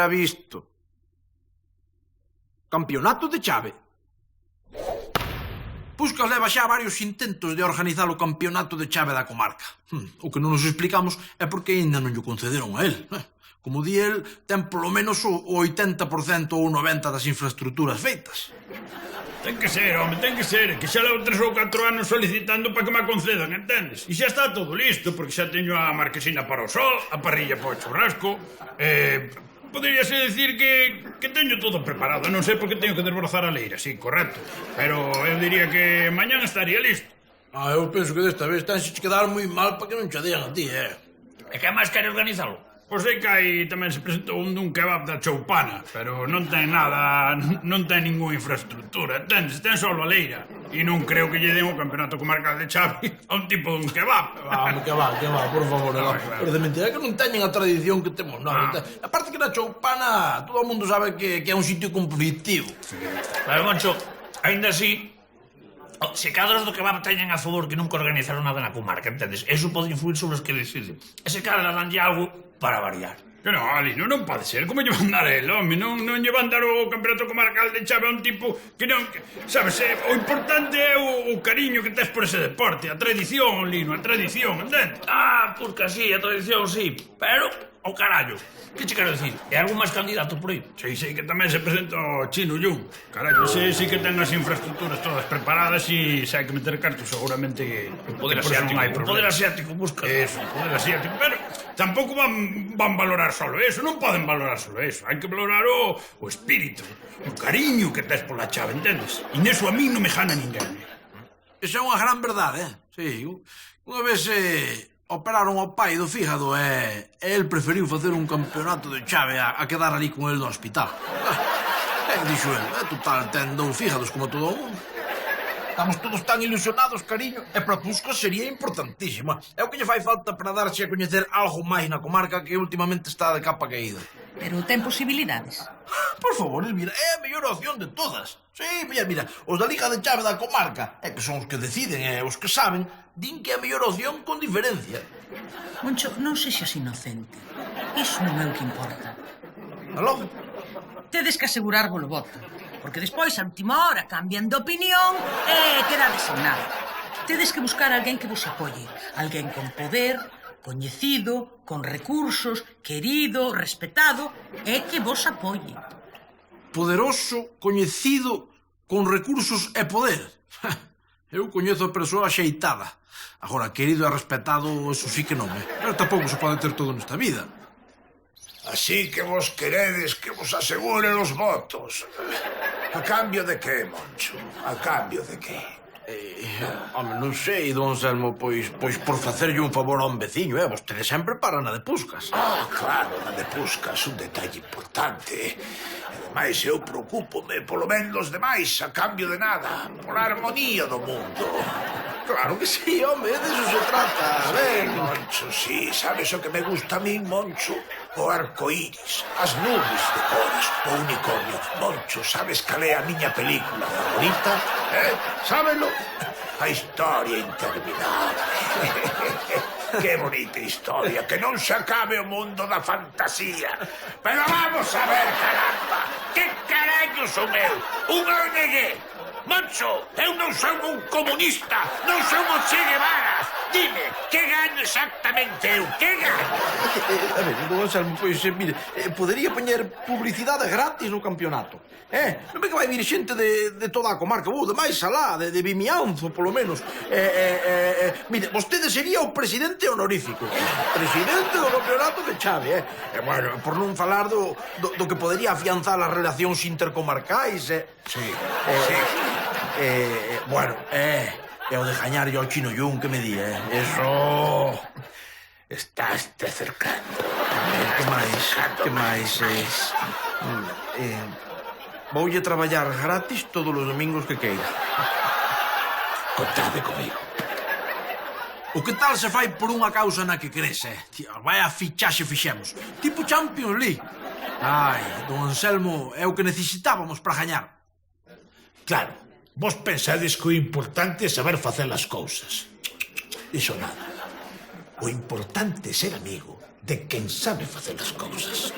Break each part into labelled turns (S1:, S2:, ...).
S1: era visto. Campeonato de chave. Puscas leva xa varios intentos de organizar o campeonato de chave da comarca. O que non nos explicamos é porque aínda non lle concederon a él. Como di el, ten polo menos o 80% ou o 90% das infraestructuras feitas.
S2: Ten que ser, home, ten que ser. Que xa levo 3 ou 4 anos solicitando para que me concedan, entendes? E xa está todo listo, porque xa teño a marquesina para o sol, a parrilla para o churrasco. Poderíase decir que teño todo preparado. Non sei por que teño que desbrozar a leira, sí, correcto. Pero eu diría que mañán estaría listo.
S1: Eu penso que desta vez tense que quedar moi mal para que non che dean a ti,
S3: E que máis quere organizalo?
S2: Pois sei que aí tamén se presentou un dun kebab da Choupana, pero non ten nada, non ten ninguna infraestructura, entendes? Ten só a leira. E non creo que lle den o campeonato comarcal de chave a un tipo dun kebab.
S1: Que va, por favor, pero de mentira, que non teñen a tradición que temos, non. Aparte que na Choupana todo o mundo sabe que é un sitio conflictivo.
S3: Pero, Moncho, ainda así, se cadros do kebab teñen a favor que nunca organizaron nada na comarca, entendes? Eso pode influir sobre os que deciden. E se cadros danlle algo para variar.
S2: Que non, Alino, non pode ser. Como lle van dar el, home? Non lle van dar o campeonato comarcal de chave a un tipo que non... Sabes, o importante é o cariño que tes por ese deporte, a tradición, Lino, a tradición, entende?
S3: Pois que sí, a tradición sí, pero o carallo. Que che quero dicir? É algún máis candidato por aí?
S2: Sei que tamén se presenta o Chino Yun. Carallo, ese sí que ten as infraestructuras todas preparadas e se hai que meter cartos seguramente...
S3: O poder asiático busca.
S2: Eso, o poder asiático, pero tampouco van valorar solo eso, non poden valorar solo eso. Hai que valorar o espírito, o cariño que tes pola chave, entendes? E neso a mí non me jana ninguén.
S1: Esa é unha gran verdade, Sí. Unha vez... operaron ao pai do fígado e el preferiu facer un campeonato de chave a quedar ali con el no hospital. Dixo el, total, ten 2 fígados como todo o mundo. Estamos todos tan ilusionados, cariño, e para Puscas sería importantísima. É o que lle fai falta para darse a coñecer algo máis na comarca que últimamente está de capa caída.
S4: Pero ten posibilidades?
S1: Por favor, Elvira, é a mellor opción de todas. Sí, mira, os da Liga de Chave da comarca, que son os que deciden e os que saben, din que é a mellor opción con diferencia.
S4: Moncho, non sexas inocente. Iso non é o que importa.
S1: Aló?
S4: Tedes que asegurarvos o voto, porque despois, a última hora, cambian de opinión e quedades sen nada. Tedes que buscar alguén que vos apoie, alguén con poder, coñecido, con recursos, querido, respetado, e que vos apoie.
S1: Poderoso, coñecido, con recursos e poder. Eu coñezo a persoa axeitada. Agora, querido e respetado, eso sí que non é. Pero tampouco se pode ter todo nesta vida.
S5: Así que vos queredes que vos aseguren os votos. A cambio de que, Moncho? A cambio de que?
S1: Home, non sei, don Anselmo, pois por facerlle un favor a un veciño, vostede sempre para na de Puscas.
S5: Claro, na de Puscas, un detalle importante. Ademais, eu preocúpome polo ben dos demais, a cambio de nada, pola armonía do mundo.
S1: Claro que sí, home, de eso se trata.
S5: Sí, Moncho, sí. Sabes o que me gusta a min, Moncho? O arcoíris, as nubes de cores, o unicornio. Moncho, sabes cal é a miña película favorita? Sábelo? A historia interminable. Que bonita historia, que non se acabe o mundo da fantasía. Pero vamos a ver, caramba, que carallo son eu? Un ONG? Moncho, eu non son un comunista, non son o Che Guevara. Dime, que gaño exactamente eu? Que gaño?
S1: A ver, don Anselmo, pois, mire, podería poñer publicidade gratis no campeonato. Non ve que vai vir xente de toda a comarca, de máis alá, de Vimianzo, polo menos. Mire, vostede sería o presidente honorífico. Presidente do campeonato de chave, Bueno, por non falar do que podería afianzar as relacións intercomarcais,
S5: Sí.
S1: Bueno, e o de gañarlle ao Chino Yun, que me di, Eso...
S5: Estás te acercando.
S1: Que máis? Voulle traballar gratis todos os domingos que queira.
S5: Contade comigo.
S1: O que tal se fai por unha causa na que crees, Vai a fichaxe fixemos. Tipo Champions League. Don Anselmo, é o que necesitábamos para gañar.
S5: Claro, vos pensades que o importante é saber facer as cousas. Iso nada. O importante é ser amigo de quen sabe facer as cousas.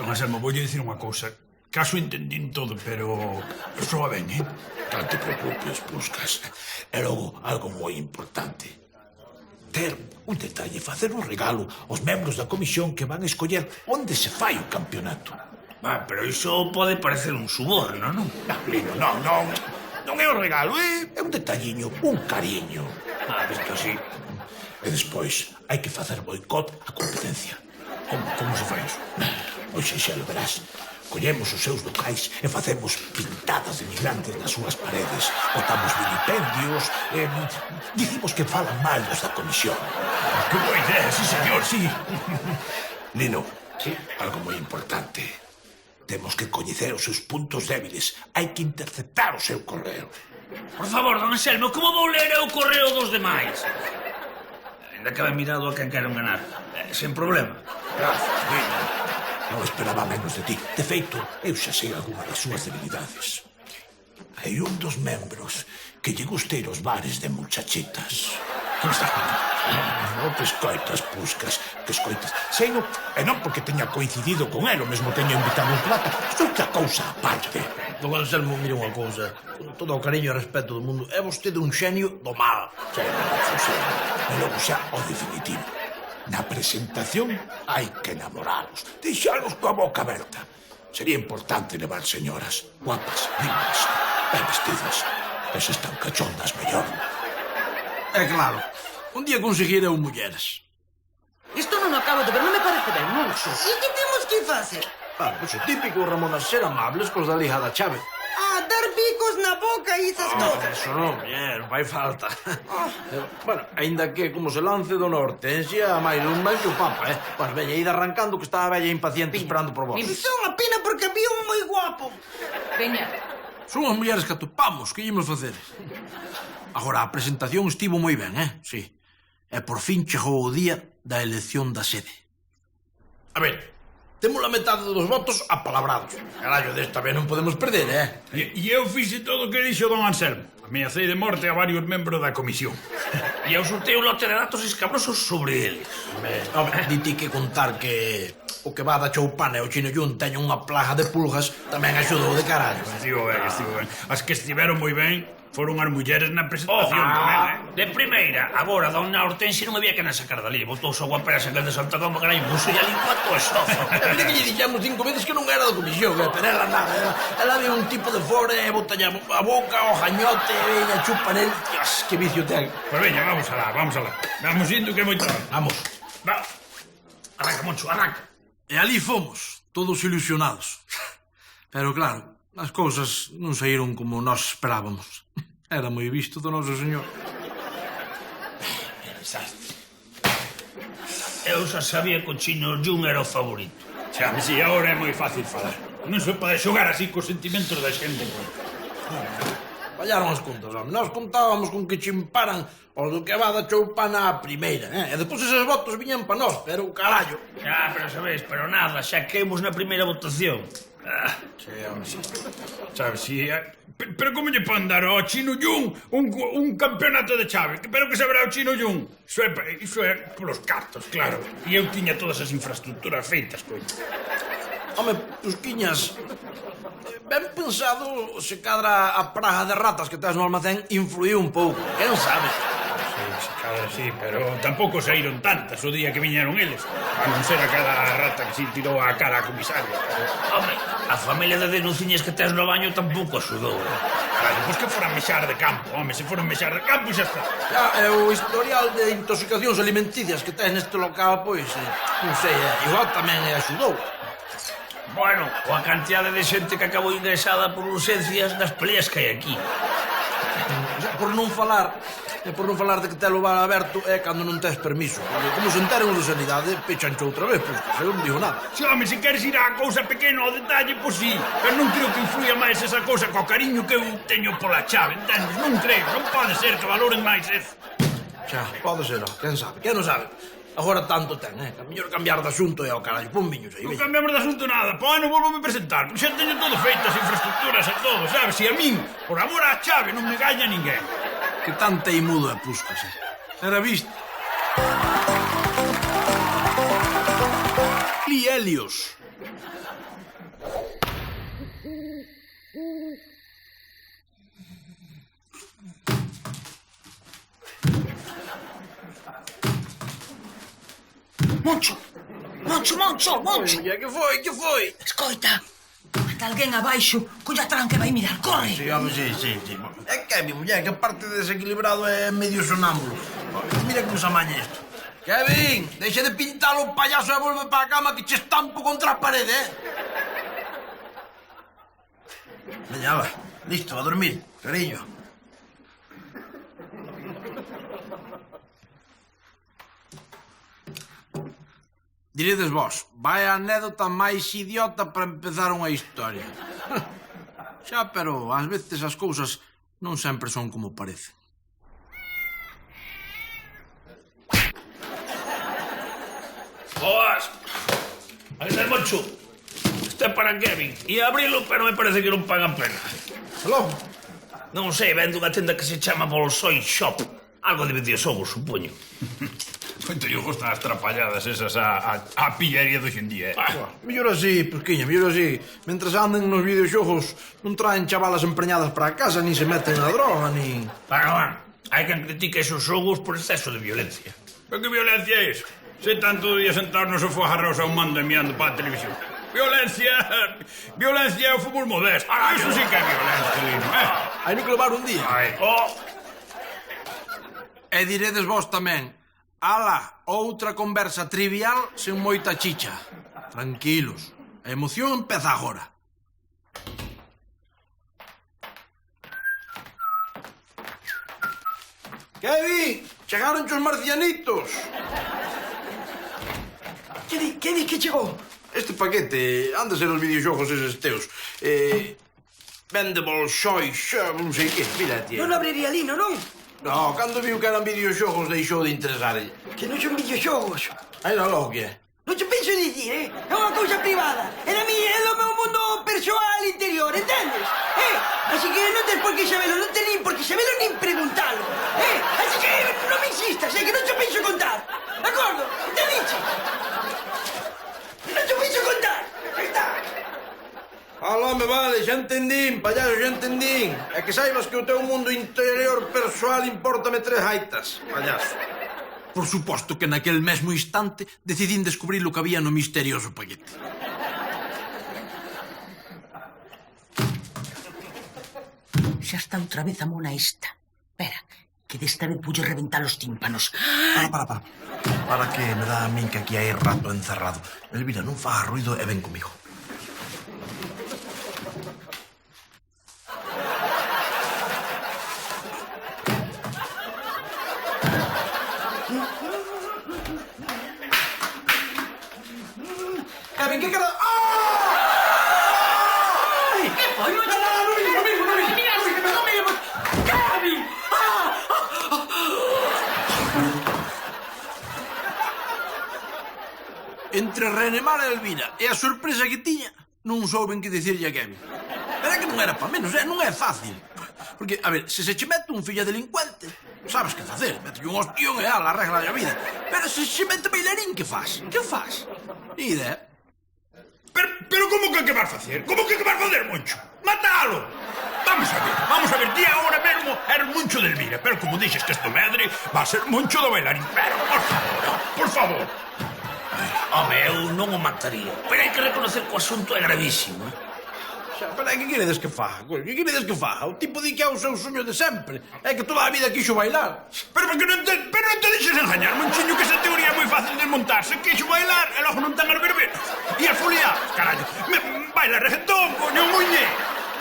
S2: Don Anselmo, voulle dicir unha cousa. Caso entendín todo, pero... soa ben, eh?
S5: Non te preocupes, Puscas. E logo, algo moi importante. Ter un detalle, facer un regalo aos membros da comisión que van escoller onde se fai o campeonato.
S3: Pero iso pode parecer un suborno, non?
S5: Non, Lino, non. Non é un regalo, é un detalliño, un cariño.
S3: Visto así.
S5: E despois, hai que facer boicot á competencia.
S2: Como se fai iso?
S5: Hoxe xa lo verás. Collemos os seus locais e facemos pintadas de migrantes nas súas paredes. Botamos vilipendios e dicimos que falan mal dos da comisión.
S2: Que boa idea, sí, señor, sí.
S5: Lino, sí, algo moi importante. Temos que coñecer os seus puntos débiles. Hai que interceptar o seu correo.
S3: Por favor, don Anselmo, como vou ler o correo dos demais? Ainda que ben mirado a quen quero enganar. Sen problema.
S5: Grazas, Lino. Non esperaba menos de ti. De feito, eu xa sei algunha das súas debilidades. Hai un dos membros que lle gusta ir aos bares de muchachitas.
S2: Que me estás contando?
S5: Non te escoitas, Puscas, que escoitas. Sei non, e non porque teña coincidido con el, o mesmo teña invitado un plata, é outra cousa aparte.
S1: Don Anselmo, mire unha cousa. Con todo o cariño e respeto do mundo, é vostede un xenio do mal.
S5: Sei, José, e logo xa o definitivo. Na presentación hai que enamoralos, deixalos coa boca aberta. Sería importante levar señoras guapas, lindas, ben vestidas. E se están cachondas mellor.
S1: É claro, un día conseguireu mulleres.
S4: Isto non o acabo de ver, non me parece ben, Moncho.
S6: E que temos que facer?
S1: Pois o típico, Ramona, ser amables cos da liga da chave.
S6: Dar bicos na boca e esas cousas.
S1: Eso non, muller, non fai falta. Bueno, aínda que como se lance do norte, enxía máis un máis que o Papa, Bueno, veña, id arrancando que está a vella impaciente esperando por vos.
S6: Iso é unha pena porque había un moi guapo.
S4: Veña,
S1: Son as mulleres que atopamos, que íamos facer. Agora, a presentación estivo moi ben, Sí. E por fin chegou o día da elección da sede. A ver, temos a metade dos votos apalabrados. Carallo, desta vez non podemos perder,
S2: E eu fixe todo o que dixo don Anselmo. Ameacei de morte a varios membros da comisión.
S3: E eu sortei un lote de datos escabrosos sobre eles.
S1: Di ti que contar que o que va da Choupana e o Chino Yun teñen unha plaga de pulgas tamén axudou de carallo.
S2: Estivo ben. As que estiveron moi ben foron as mulleres na presentación tamén,
S3: De primeira, agora, dona Hortensia non había que na sacar dali. Botouse a guapera sacar de Santa Coma, carallo, puso ya limpuato e sofa.
S1: Mira que lle dixemos 5 veces que non era da comisión, pero ela nada. Ela había un tipo de fora e botalla a boca, o jañote, e veña, chupa nel. Dios, que vicio ten.
S2: Pois veña, vamos alá. Vamos indo que é moito.
S1: Vamos.
S3: Va. Arranca, Moncho, arranca.
S1: E ali fomos, todos ilusionados. Pero claro, as cousas non saíron como nós esperábamos. Era moi visto do noso señor.
S3: Eu xa sabía que o Chino Yun era o favorito.
S2: Xa, si, agora é moi fácil falar. Non se pode xogar así cos sentimentos da xente.
S1: Fallaron as contas, home. Nós contábamos con que chimparan os do que va da Choupana a primeira, E depois eses votos viñan pa nós, pero carallo.
S3: Xa, pero sabes, pero nada, xa quemos na primeira votación.
S2: Sí. Sabes, si... Pero como lle pon dar ao Chino Yun un campeonato de chave? Pero que saberá o Chino Yun? Iso é polos cartos, claro. E eu tiña todas as infraestructuras feitas, coño.
S1: Home, Pusquiñas, ben pensado, se cadra a praga de ratas que tes no almacén influiu un pouco, quen sabe?
S2: Sí, pero tampouco saíron tantas o día que viñeron eles. A non ser aquela rata que se tirou a cara a comisaria.
S3: Home, a familia de denunciñas que tes no baño tampouco axudou.
S2: Claro, pois que foran mexar de campo, home, se foran mexar de campo xa está.
S1: E o historial de intoxicacións alimenticias que tes neste local, pois, non sei, igual tamén axudou.
S3: Bueno, coa cantidade de xente que acabou ingresada por urgencias das peleas que hai aquí.
S1: Por non falar de que telo bar aberto é cando non tes permiso. Porque como se enteren os de sanidade, pechancho outra vez, pois eu non digo nada.
S2: Si, home, se queres ir á cousa pequena ao detalle, pois sí. Pero non creo que influya máis esa cousa co cariño que eu teño pola chave, entendes? Non creo, non pode ser que valoren máis eso.
S1: Xa, pode ser, quen sabe, quen non sabe. Agora tanto ten, A mellor cambiar de asunto e ao carallo, pon viños aí,
S2: Non
S1: veña.
S2: cambiamos de asunto nada, pois non volvo a presentar, porque xa teño todo feito, as infraestructuras e todo, sabes? E a min, por amor á chave, non me gaña ninguén.
S1: Que tan teimudo é Puscas, Era visto. Li Helios.
S4: Moncho! Moncho!
S1: Oye, que foi?
S4: Escoita! Ata alguén abaixo colla tranca e vai mirar, corre!
S1: Sí, home, sí. É Kevin, muller, que aparte de desequilibrado é medio sonámbulo. Mira como se amaña isto. Kevin, deixa de pintalo o payaso e volve para a cama que che estampo contra a parede, Veña, va, listo, a dormir, cariño. Diredes vos, vai a anécdota máis idiota para empezar unha historia. Xa, pero ás veces as cousas non sempre son como parecen.
S3: Boas! Aí está Moncho. Este é para Kevin. E abrilo, pero me parece que non pagan pena.
S1: Aló?
S3: Non sei, vende unha tenda que se chama Bolsoi Shop. Algo de videoxogos, supoño.
S2: Moito lle gustan as trapalladas esas a pillería de hoxendía,
S1: Mellor así, pesquiña, mellor así. Mentras anden nos videoxogos, non traen chavalas empreñadas para a casa, nin se meten na droga, nin...
S3: Bueno, hai quen critica esos xogos por exceso de violencia.
S2: Pero que violencia é iso? Se tanto día sentados no sofá agarrados a un mando e mirando para a televisión. Violencia é o fútbol modesto. Iso sí que é violencia, Lino,
S1: Hai que levar un día.
S3: Oh,
S1: E diredes vos tamén, ala, outra conversa trivial sen moita chicha. Tranquilos, a emoción empeza agora. Kevin, chegaron os marcianitos.
S6: Que di que chegou?
S1: Este paquete anda a ser os videoxogos eses teus. Vende Bolsoi, non sei que, mira, tía.
S6: Non abriría Lino, non?
S1: No, cando viu que eran videoxogos deixou de interesarlle.
S6: Que non son videoxogos.
S1: Aí non logo que é.
S6: Non te penso dicir, É unha cousa privada. É da miña, é do meu mundo persoal interior, entendes? Así que non tens por que sabelo, non tens nin por que sabelo nin preguntalo. Así que non me insistas, que non te penso contar. De acordo? Te dicho. Non te penso contar. Aí está.
S1: Aló, me vale, xa entendín, payaso, xa entendín. É que saibas que o teu mundo interior persoal importame 3 gaitas, payaso. Por suposto que naquel mesmo instante decidín descubrir o que había no misterioso paquete.
S4: Xa está outra vez a mona esta. Espera, que desta vez pulle reventar os tímpanos.
S1: Para. Para que me dá a min que aquí hai rato encerrado. Elvira, non faga ruido e ven comigo. Kevin, que cara... ¡Ay!
S4: Que foi, Moncho?
S6: Kevin!
S1: Entre Renemar e Elvira e a sorpresa que tiña, non souben que dicirlle a Kevin. Pero é que non era para menos, non é fácil. Porque, a ver, se se che mete un fillo delincuente, sabes que facer, mete un hostión e ala, arregla a vida. Pero se se mete bailarín, que faz? Que faz? Ni idea.
S2: Pero como que vas facer? Como que vas facer, Moncho? Matalo! Vamos a ver, ti agora mesmo eres Moncho de Elvira, pero como dixes que esto medre, va a ser Moncho do bailarín. Pero, por favor.
S3: home, eu non o mataría. Pero hai que reconocer que o asunto é gravísimo.
S1: Xa, pero que queredes que faga? Que queredes que faga? O tipo di que é o seu sueño de sempre. É que toda a vida quixo bailar.
S2: Pero non te deixes engañar, Monchiño, que esa teoría é moi fácil de desmontar. Se quixo bailar e logo non tan as verbenas. E as foliadas, carallo. Baila reggaetón, coño, muñe.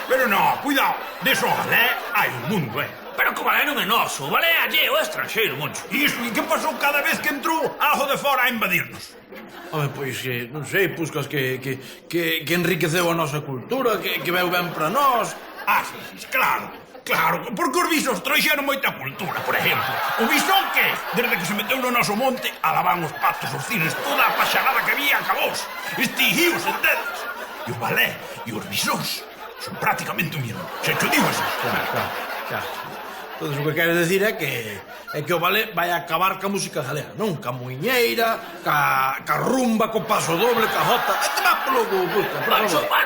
S2: Pero no, cuidado, de eso galé hai un mundo,
S3: Pero que o balé non é noso, o balé é alleo, é estranxeiro, Moncho.
S2: E iso, e que pasou cada vez que entrou algo de fora a invadirnos?
S1: Home, pois, non sei, puscas que enriqueceu a nosa cultura, que veu ben para nós.
S2: Sí, claro, porque os bisos trouxeron moita cultura, por exemplo. O bisón que, desde que se meteu no noso monte, alaban os patos, os cines, toda a paxarada que había acabous. Estigíos, entendes? E o balé e os bisóns son prácticamente o mismo. Se te digo así.
S1: Claro. Entonces, o que quere decir é que o balé vai acabar ca música galega, non? Ca muiñeira, ca rumba, co paso doble, ca jota... Te vas polo busca, por
S3: Moncho,
S1: favor.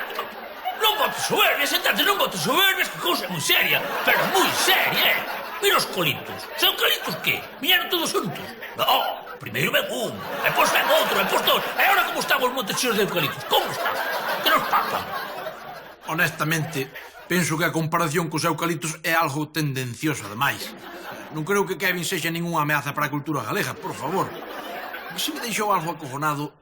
S3: non botes soberbias, entonces non botes soberbias, que cousa moi seria, pero moi seria, Mira os colitos. Os eucaliptos que? Viñeron todos juntos? No, primeiro ven un, e pois ven outro, e pois dos. E agora como están os montes cheos de eucaliptos? Como están? Que nos pasa?
S1: Honestamente, penso que a comparación cos eucaliptos é algo tendencioso, ademais. Non creo que Kevin sexa ningunha ameaza para a cultura galega, por favor. O que se me deixou algo acojonado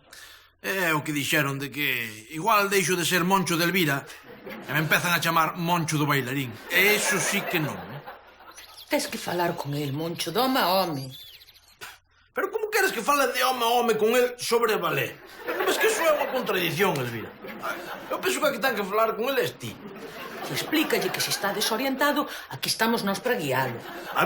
S1: é o que dixeron de que igual deixo de ser Moncho de Elvira e me empezan a chamar Moncho do Bailarín. E iso sí que non.
S4: Tes que falar con el, Moncho, de home a home.
S1: Pero como queres que fale de home a home con el sobre balé? Mas que iso é unha contradición, Elvira. Eu penso que a que ten que falar con el é ti.
S4: E explícalle que se está desorientado, aquí estamos nós para guialo.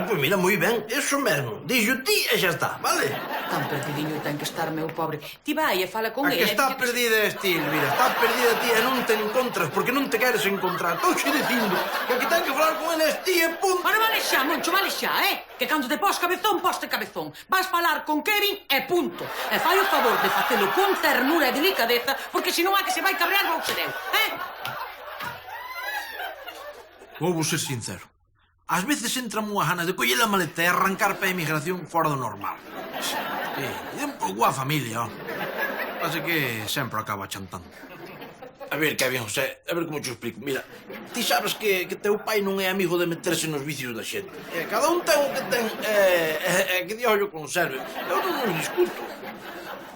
S1: Pois mira, moi ben, eso mesmo. Dixo ti e xa está, vale?
S4: Tan perdidiño ten que estar, meu pobre. Ti vai e fala con
S1: A
S4: el.
S1: que está perdida é ti, Elvira. Está perdida ti e non te encontras porque non te queres encontrar. Estou xe dicindo que a que ten que falar con el é ti e punto.
S4: Bueno, vale xa, Moncho, vale xa, Que cando te pos cabezón, poste cabezón. Vas falar con Kevin e punto. E fai o favor de facelo con ternura e delicadeza, porque senón a que se vai cabrear vou ser eu,
S1: Vou ser sincero. Ás veces entra unha gana de coller a maleta e arrancar para a emigración fora do normal. E un pouco a familia, ó. Pasa que sempre acaba chantando. A ver, Kevin José, a ver como te explico. Mira, ti sabes que teu pai non é amigo de meterse nos vicios da xente. Cada un ten o que ten, que Dios o conserve. Eu non os discuto.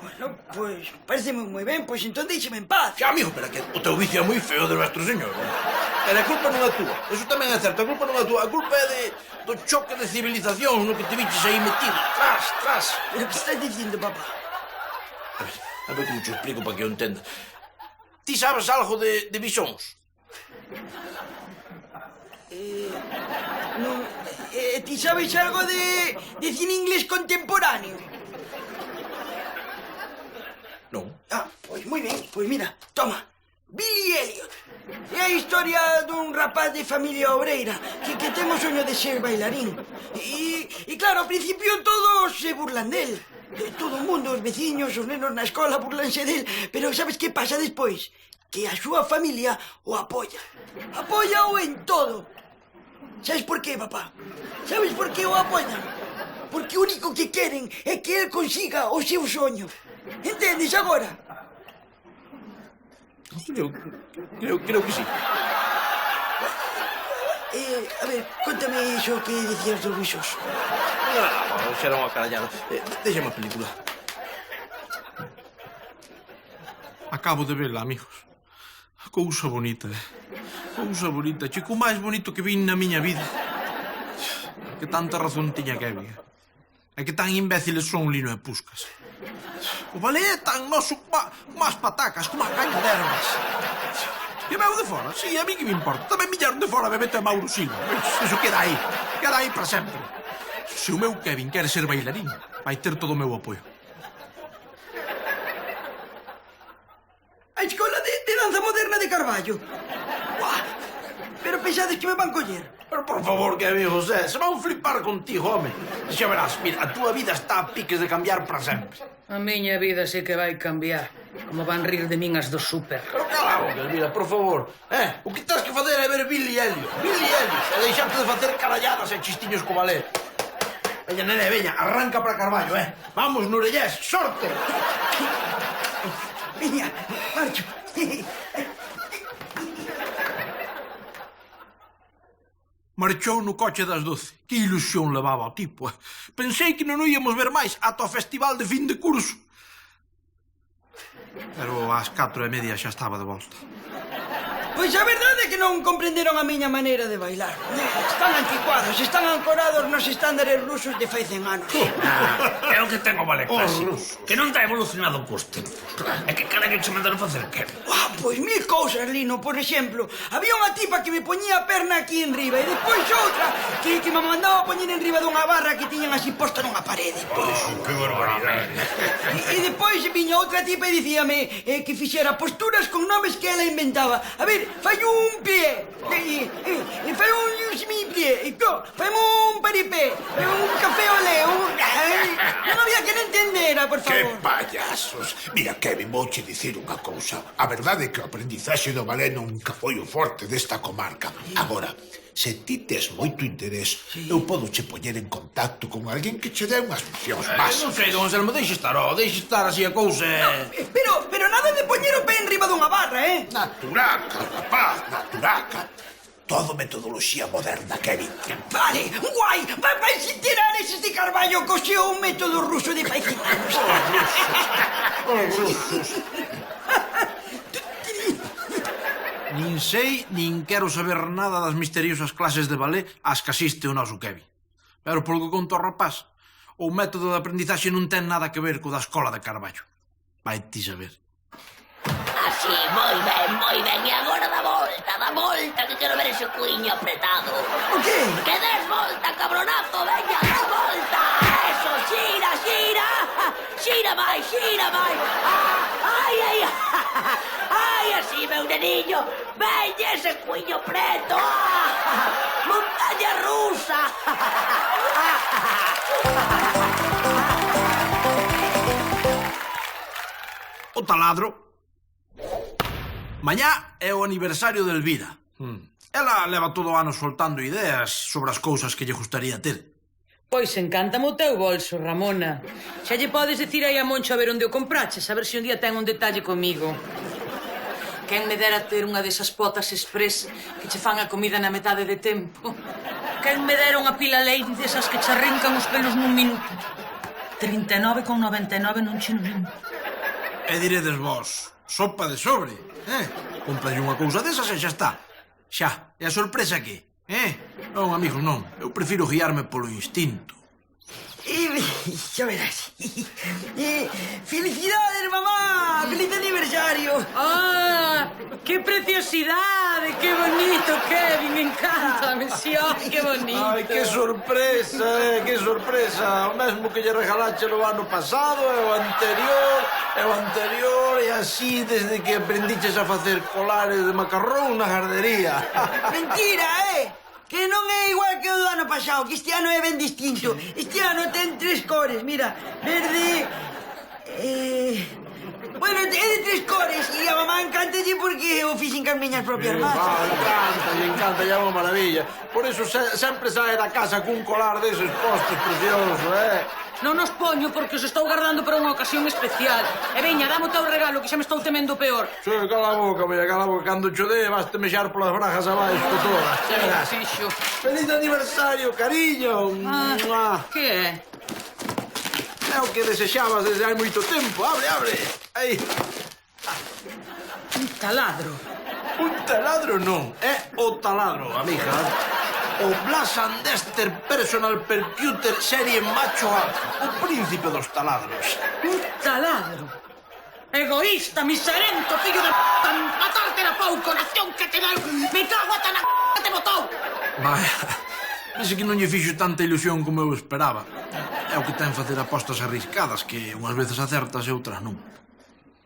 S6: Bueno, pues pareceme moi ben, pois entón déixeme en paz.
S1: Xa, amigo, pero que o teu vicio é moi feo de nuestro señor. Pero a culpa non é túa. Eso tamén é certo, a culpa non é túa. A culpa é do choque de civilización no que te viches aí metido. Tras.
S6: Pero que estás dicindo, papá?
S1: A ver como te explico para que eu entenda. Ti sabes algo de bisóns?
S6: Non... ti sabes algo de cine inglés contemporáneo?
S1: Non.
S6: Pois moi ben, pois mira, toma. Billy Elliot. É a historia dun rapaz de familia obreira que ten o soño de ser bailarín. E claro, ao principio todos se burlan del. Todo o mundo, os veciños, os nenos na escola burlanse del. Pero sabes que pasa despois? Que a súa familia o apoia. Apóiao en todo. Sabes por qué, papá? Sabes por que o apoian? Porque o único que queren é que el consiga o seu soño. Entendes agora?
S1: Creo que sí.
S6: A ver, contame iso que dicías dos bichos.
S1: Xa era unha carallada. Déxame a película. Acabo de vela, amigos. Cousa bonita, Cousa bonita. Chico máis bonito que vin na miña vida. Que tanta razón tiña Kevin. E que tan imbéciles son Lino e Puscas. O balé é tan noso como as patacas, como a caña de ervas. E veu de fora, sí, a mí que me importa. Tamén viñeron de fora a bebete a Mauro Silva. Eso queda aí para sempre. Se o meu Kevin quere ser bailarín, vai ter todo o meu apoio.
S6: A escola de danza moderna de Carballo. Buah, pero pensades que me van coller?
S1: Pero por favor, Kevin José, se van flipar contigo, home. Xa verás, mira, a túa vida está a piques de cambiar para sempre.
S4: A miña vida sí que vai cambiar. Como van rir de min as do súper.
S1: Pero cala boca, Elvira, por favor. O que tens que facer é ver Billy Elliot. E deixarte de facer caralladas e chistiños co balé. Veña, nene, veña, arranca para Carballo, Vamos, Nurellés, sorte.
S6: Veña, marcho.
S1: Marchou no coche das 12. Que ilusión levaba o tipo. Pensei que non o íamos ver máis ata o festival de fin de curso. Pero ás 4:30 xa estaba de volta.
S6: Pois a verdade é que non comprenderon a miña maneira de bailar. Están anticuados, están ancorados nos estándares rusos de fai 100 anos.
S3: É o que ten o ballet clásico, que non está evolucionado cos tempos. É que cara que che mandaron facer que?
S6: Pois mil cousas, Lino. Por exemplo, había unha tipa que me poñía a perna aquí enriba e despois outra que me mandaba poñer enriba dunha barra que tiñan así posta nunha parede.
S2: Que barbaridade.
S6: E despois viña outra tipa e dicíame que fixera posturas con nomes que ela inventaba. A ver, fai un pie, e fai un semi-pie, e fai un paripé, un café olé, non había que entender, Xera, por
S5: Que
S6: favor.
S5: payasos. Mira, Kevin, vouche dicir unha cousa. A verdade é que o aprendizaxe do balé nunca foi o forte desta comarca. Agora, se ti tes moito interés, eu podo che poñer en contacto con alguén que che dé unhas nocións
S1: Non
S5: básicas.
S1: sei, don Anselmo, deixe estar así a cousa.
S6: Pero nada de poñer o pé enriba dunha barra, eh?
S5: Naturaca, rapaz, naturaca. Todo metodoloxía moderna, Kevin.
S6: Vale, guai, vais tirar eses de Carballo coxeo un método ruso de paisananos.
S1: Nin sei, nin quero saber nada das misteriosas clases de balé ás que asiste o noso Kevin. Pero polo que contou o rapaz, o método de aprendizaxe non ten nada que ver co da escola de Carballo. Vai ti saber.
S7: Así, moi ben. E agora dá volta, que quero ver ese cuiño apretado.
S6: O qué?
S7: Que des volta, cabronazo, veña, dá volta. Eso, xira. Xira máis. Ai, así, meu neniño. Veña ese cuiño preto. Montaña rusa.
S1: O taladro. Mañá é o aniversario de Elvira. Ela leva todo o ano soltando ideas sobre as cousas que lle gustaría ter.
S4: Pois encántame o teu bolso, Ramona. Xa lle podes dicir aí a Moncho a ver onde o compraches, a ver se un día ten un detalle comigo. Quen me dera ter unha desas potas express que che fan a comida na metade de tempo. Quen me dera unha pila lady desas que che arrincan os pelos nun minuto. 39,99 non che limpo.
S1: E diredes vos, sopa de sobre, Compralle unha cousa desas e xa está. Xa, e a sorpresa que? Non, amigos, non. Eu prefiro guiarme polo instinto.
S6: Xa verás. Felicidades, mamá! Feliz aniversario!
S4: ¡Ah! ¡Qué preciosidade! ¡Qué bonito, Kevin! Encántame, xo, que bonito.
S1: Ai, que sorpresa, que sorpresa. O mesmo que lle regalache o ano pasado, e o anterior, e así desde que aprendiches a facer colares de macarrón na gardería.
S6: Mentira, que non é igual que o do ano pasado, que este ano é ben distinto. Este ano ten 3 cores, mira, verde... Bueno, é de 3 cores e a mamá encantalle porque o fixen cas miñas propias mans.
S1: Encanta, é unha maravilla. Por eso sempre sae da casa cun colar deses postos preciosos,
S4: Non os poño porque os estou guardando para unha ocasión especial. E veña, dame o teu regalo que xa me estou temendo peor.
S1: Sí, cala a boca, bella, cala a boca. Cando cho dé, vas te mexar polas brajas abaixo todas.
S4: Xa verás, fixo.
S1: Feliz aniversario, cariño.
S4: Que é?
S1: É o que desexabas desde hai moito tempo. Abre. Aí.
S4: Un taladro.
S1: Un taladro non, é o taladro, amiga. O Blas & Dexter Personal Percuter serie macho alfa. O príncipe dos taladros.
S4: Un taladro. Egoísta, miserento, fillo de p***, matarte na pouco, nación que te deu. Me cago ata na que te botou.
S1: Vaya, penso que non lle fixo tanta ilusión como eu esperaba. É o que ten facer apostas arriscadas, que unhas veces acertas e outras non.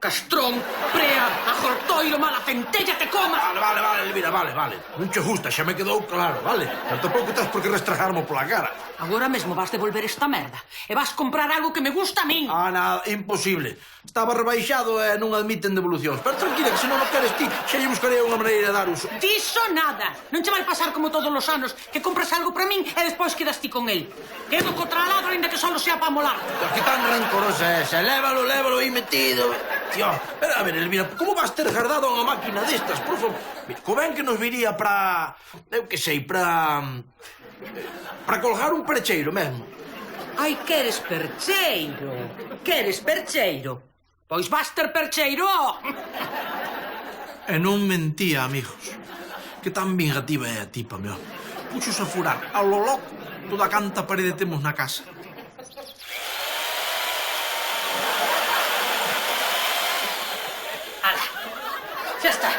S4: Castrón, prea, ajortoiro, mala centella te coma.
S1: Vale, Elvira, vale. Non che gusta, xa me quedou claro, vale? Pero tampouco tens por que restregarmo pola cara.
S4: Agora mesmo vas devolver esta merda e vas comprar algo que me gusta a min.
S1: Nada, imposible. Estaba rebaixado e non admiten devolucións. Pero tranquila, que se non o queres ti, xa lle buscarei unha maneira de dar uso.
S4: Diso nada. Non che vai pasar como todos os anos, que compras algo para min e despois quedas ti con el. Quedo co taladro, ainda que solo sea para molar.
S1: Que tan rencorosa é esa. Lévalo aí metido. Tío, pero a ver, Elvira, como vas ter guardado unha máquina destas, por favor? Mira, co ben que nos viría para... Eu que sei, para colgar un percheiro mesmo.
S4: Ai, queres percheiro? Queres percheiro? Pois vas ter percheiro.
S1: E non mentía, amigos. Que tan vingativa é a tipa, meu. Puxos a furar a lo loco toda a canta parede temos na casa.
S4: Ala, xa está.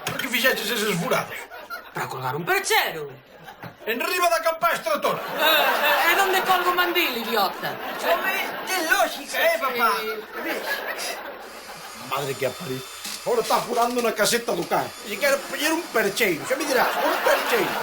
S1: Por que fixeches eses furados?
S4: Para colgar un percheiro.
S1: En riba da campa extractora.
S4: É donde colgo o mandil, idiota.
S6: Home, ten lógica, papá?
S1: Madre que a pariu. Ahora está furando na caseta do can. E quero poñer un percheiro. Xa me dirás, un percheiro.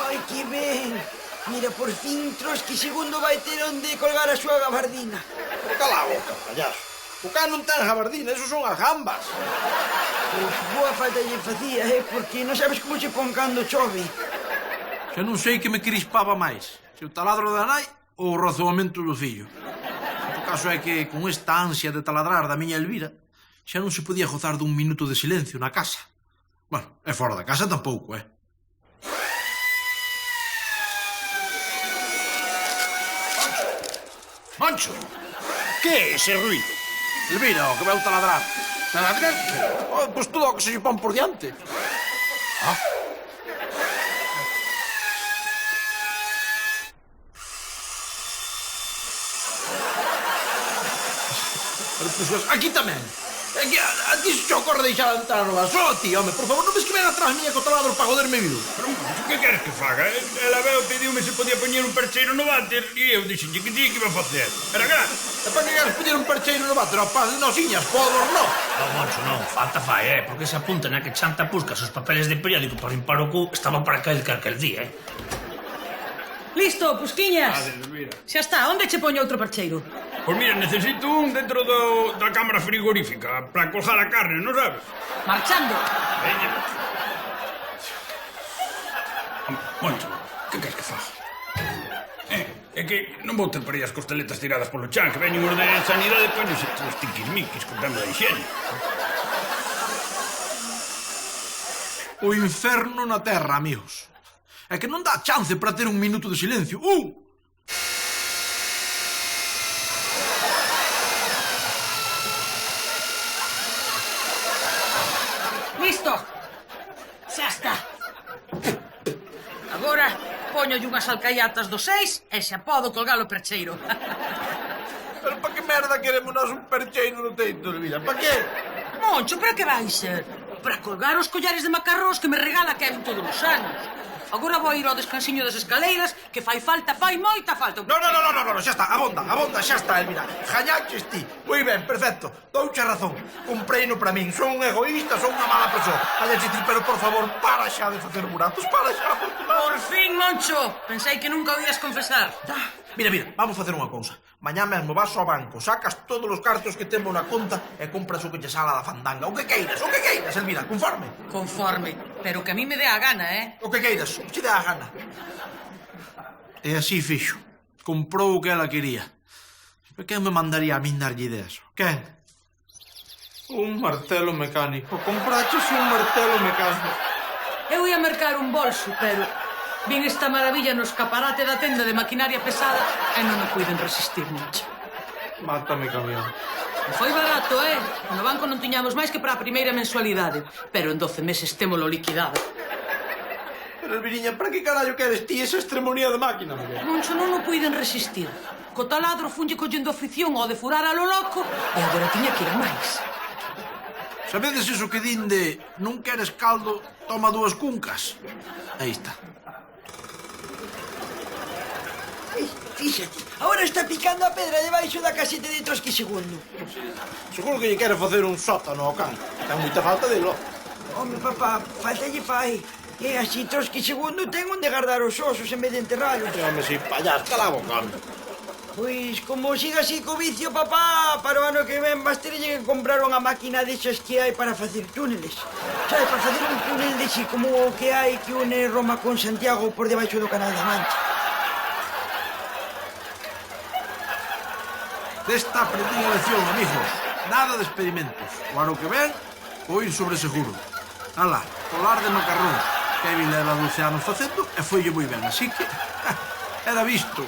S6: Ai, que ben. Mira, por fin Trotsky segundo vai ter onde colgar a súa gabardina.
S1: Pero cala a boca, payaso. O can non ten gabardina, esos son as gambas.
S6: Pois boa falta lle facía, porque non sabes como se pon cando chove.
S1: Xa non sei que me crispaba máis, se o taladro da nai ou o razoamento do fillo. O caso é que, con esta ansia de taladrar da miña Elvira, xa non se podía gozar dun minuto de silencio na casa. Bueno, e fora da casa tampouco,
S5: Moncho, que é ese ruido?
S1: Elvira, o que veu taladrar. Taladrar? Pois todo o que se lle pon por diante. Pero, pois, aquí tamén. Aquí, a ti se te ocorre deixar a ventana no vaso, ti, home, por favor, non ves que ven atrás miña co taladro para joderme vivo.
S2: Pero, Moncho, que queres que faga? Ela veo pediume se podía poñer un percheiro no váter e eu dixenlle que ti que iba a facer. Era grande.
S1: E para que queres poñer un percheiro no váter, rapaz, non siñas, podos, non.
S3: No, Moncho, non, falta fai, porque se apunta na que Chanta busca os papeles de periódico para limpar o cu, estaba para caer que aquel día,
S4: Listo, Pusquiñas.
S2: Elvira.
S4: Xa está, onde che poño outro percheiro?
S2: Pois mira, necesito un dentro da cámara frigorífica para colgar a carne, non sabes?
S4: Marchando.
S2: Veña. Moncho, que queres que faga? É que non vou ter por aí as costeletas tiradas polo chan, que veñen os de sanidade e poñense os tiquismiquis con tema de higiene.
S1: O inferno na terra, amigos. É que non dá chance para ter un minuto de silencio.
S4: Listo. Xa está. Agora póñolle unhas alcaiatas do 6 e xa podo colgar o percheiro.
S1: Pero para que merda queremos nós un percheiro no teito, Elvira? Para que?
S4: Moncho, para que vai ser? Para colgar os collares de macarróns que me regala Kevin todos os anos. Agora vou ir ao descansiño das escaleiras, que fai moita falta.
S1: No, xa está, abonda, xa está, Elvira. Jañaches ti. Moi ben, perfecto. Douche razón. Compreino para min. Son un egoísta, son unha mala persoa. Jañaches ti, pero por favor, para xa de facer buratos. Para xa, por tu
S4: Por fin, Moncho. Pensei que nunca o ias confesar.
S1: Mira, vamos facer unha cousa. Mañá mesmo vas ao banco, sacas todos os cartos que temos na conta e compras o que che sala da fandanga. O que queiras, Elvira, conforme.
S4: Conforme. Pero que a mí me dé a gana,
S1: O que queiras, o que che dá a gana. E así fixo. Comprou o que ela quería. Pero quen me mandaría a min darlle ideas? Quen? Un martelo mecánico. Compraches un martelo mecánico.
S4: Eu ia mercar un bolso, pero vin esta maravilla no escaparate da tenda de maquinaria pesada e non me puiden resistir mucho.
S1: Mátame, camión.
S4: Foi barato, No banco non tiñamos máis que para a primeira mensualidade, pero en 12 meses témolo liquidado.
S1: Pero, Elviriña, para que carallo queres ti esa estremonía de máquina, Miguel?
S4: Moncho, non o puiden resistir. Co taladro funlle collendo afición ao de furar a lo loco e agora tiña que ir a máis.
S1: Sabedes iso que din de non queres caldo, toma 2 cuncas? Aí está.
S6: Fíxate, agora está picando a pedra debaixo da caseta de Trotsky segundo.
S1: Seguro que lle quere facer un sótano ao can. Ten moita falta delo.
S6: Home, papá, falta lle fai. E así Trotsky segundo ten onde guardar os osos en vez de enterralos.
S1: Home, si, payas, cala a boca, home.
S6: Pois, como siga así co vicio, papá, para o ano que ven vas terlle que comprar unha máquina desas que hai para facer túneles. Sabes, para facer un túnel de así como o que hai que une Roma con Santiago por debaixo do Canal da Mancha.
S1: Desta aprendí a lección, amigos. Nada de experimentos. O ano que ven, vou ir sobre seguro. Alá, colar de macarróns. Kevin leva 12 anos facendo e foille moi ben, así que... era visto.